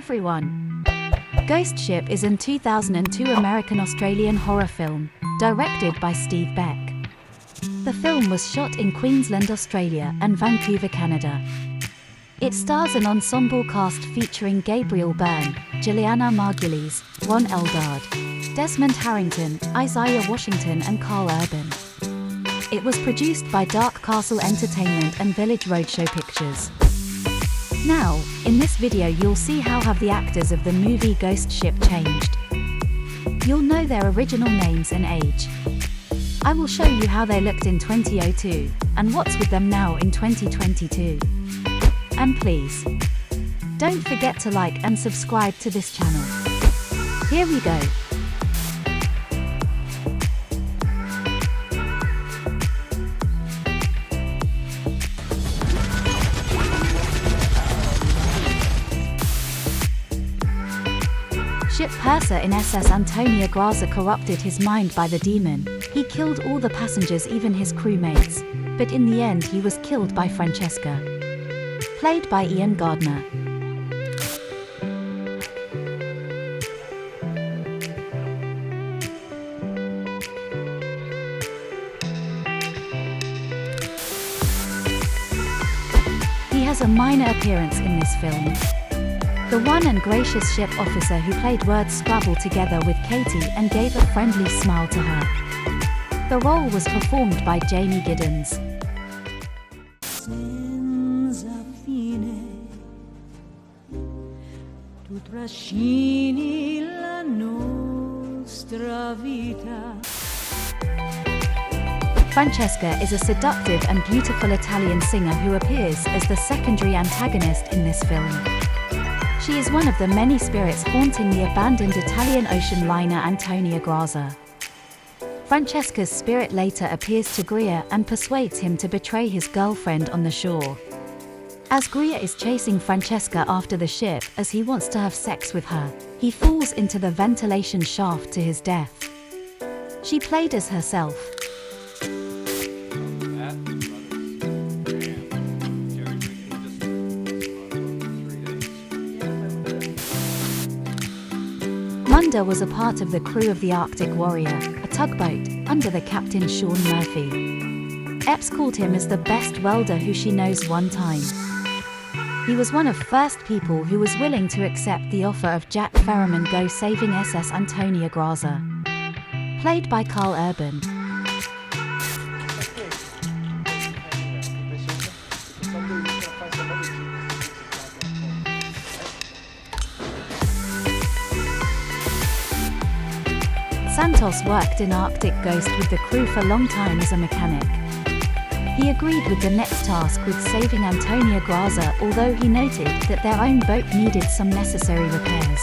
everyone! Ghost Ship is an 2002 American-Australian horror film, directed by Steve Beck. The film was shot in Queensland, Australia and Vancouver, Canada. It stars an ensemble cast featuring Gabriel Byrne, Julianna Margulies, Ron Eldard, Desmond Harrington, Isaiah Washington and Carl Urban. It was produced by Dark Castle Entertainment and Village Roadshow Pictures. Now, in this video you'll see how have the actors of the movie Ghost Ship changed. You'll know their original names and age. I will show you how they looked in 2002, and what's with them now in 2022. And please, don't forget to like and subscribe to this channel. Here we go. Ship purser in SS Antonia Graza corrupted his mind by the demon. He killed all the passengers, even his crewmates. But in the end he was killed by Francesca, played by Ian Gardner. He has a minor appearance in this film. The one and gracious ship officer who played word Scrabble together with Katie and gave a friendly smile to her. The role was performed by Jamie Giddens. Francesca is a seductive and beautiful Italian singer who appears as the secondary antagonist in this film. She is one of the many spirits haunting the abandoned Italian ocean liner Antonia Graza. Francesca's spirit later appears to Greer and persuades him to betray his girlfriend on the shore. As Greer is chasing Francesca after the ship as he wants to have sex with her, he falls into the ventilation shaft to his death. She played as herself. Munda was a part of the crew of the Arctic Warrior, a tugboat, under the captain Sean Murphy. Epps called him as the best welder who she knows one time. He was one of first people who was willing to accept the offer of Jack Ferriman go saving SS Antonia Graza, played by Carl Urban. Santos worked in Arctic Ghost with the crew for a long time as a mechanic. He agreed with the next task with saving Antonia Graza, although he noted that their own boat needed some necessary repairs.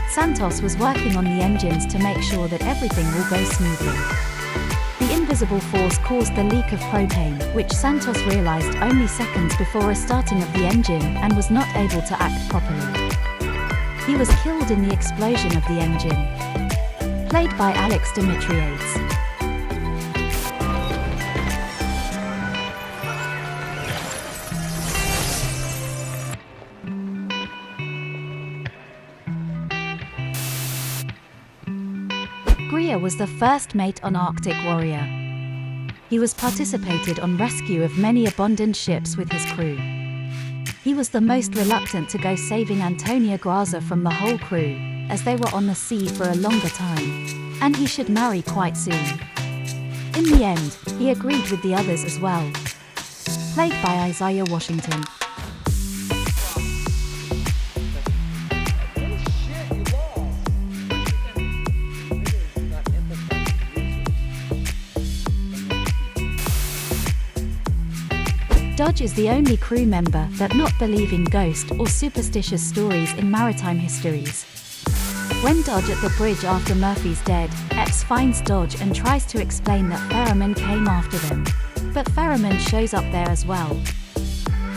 Santos was working on the engines to make sure that everything will go smoothly. The invisible force caused the leak of propane, which Santos realized only seconds before restarting of the engine and was not able to act properly. He was killed in the explosion of the engine, played by Dimitriades. Greer was the first mate on Arctic Warrior. He was participated on rescue of many abandoned ships with his crew. He was the most reluctant to go saving Antonia Graza from the whole crew, as they were on the sea for a longer time, and he should marry quite soon. In the end, he agreed with the others as well, played by Isaiah Washington. Dodge is the only crew member that not believe in ghost or superstitious stories in maritime histories. When Dodge at the bridge after Murphy's dead, Epps finds Dodge and tries to explain that Ferriman came after them. But Ferriman shows up there as well.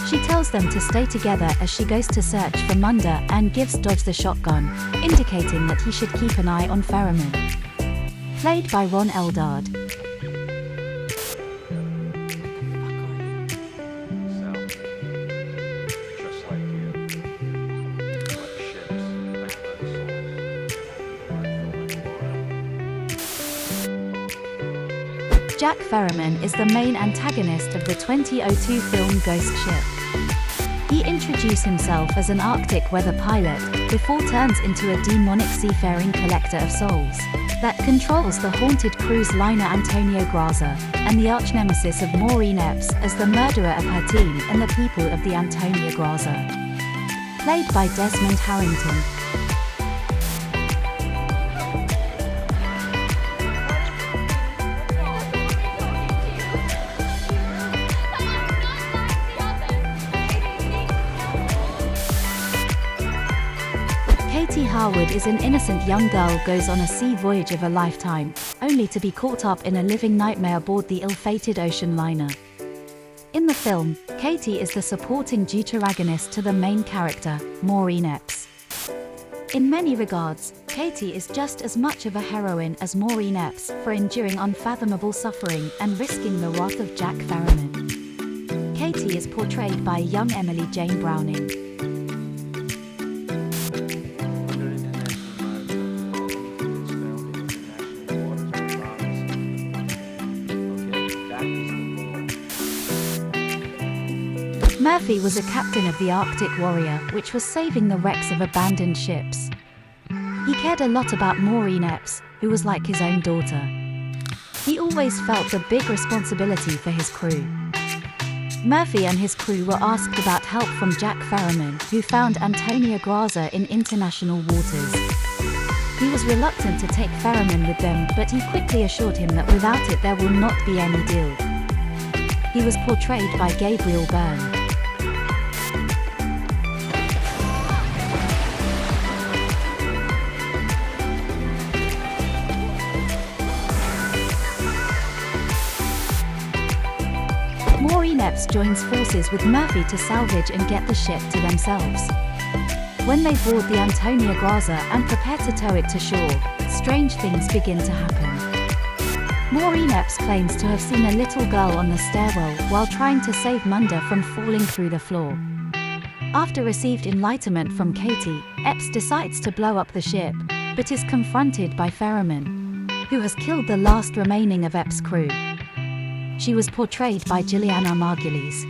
She tells them to stay together as she goes to search for Munda and gives Dodge the shotgun, indicating that he should keep an eye on Ferriman. Played by Ron Eldard. Jack Ferriman is the main antagonist of the 2002 film Ghost Ship. He introduced himself as an Arctic weather pilot, before turns into a demonic seafaring collector of souls that controls the haunted cruise liner Antonio Graza, and the arch-nemesis of Maureen Epps as the murderer of her team and the people of the Antonia Graza. Played by Desmond Harrington. Katie Harwood is an innocent young girl goes on a sea voyage of a lifetime, only to be caught up in a living nightmare aboard the ill-fated ocean liner. In the film, Katie is the supporting deuteragonist to the main character, Maureen Epps. In many regards, Katie is just as much of a heroine as Maureen Epps for enduring unfathomable suffering and risking the wrath of Jack Ferriman. Katie is portrayed by young Emily Jane Browning. Murphy was a captain of the Arctic Warrior, which was saving the wrecks of abandoned ships. He cared a lot about Maureen Epps, who was like his own daughter. He always felt the big responsibility for his crew. Murphy and his crew were asked about help from Jack Ferriman, who found Antonia Graza in international waters. He was reluctant to take Ferriman with them, but he quickly assured him that without it there will not be any deal. He was portrayed by Gabriel Byrne. Maureen Epps joins forces with Murphy to salvage and get the ship to themselves. When they board the Antonia Graza and prepare to tow it to shore, strange things begin to happen. Maureen Epps claims to have seen a little girl on the stairwell while trying to save Munda from falling through the floor. After received enlightenment from Katie, Epps decides to blow up the ship, but is confronted by Ferriman, who has killed the last remaining of Epps' crew. She was portrayed by Julianna Margulies.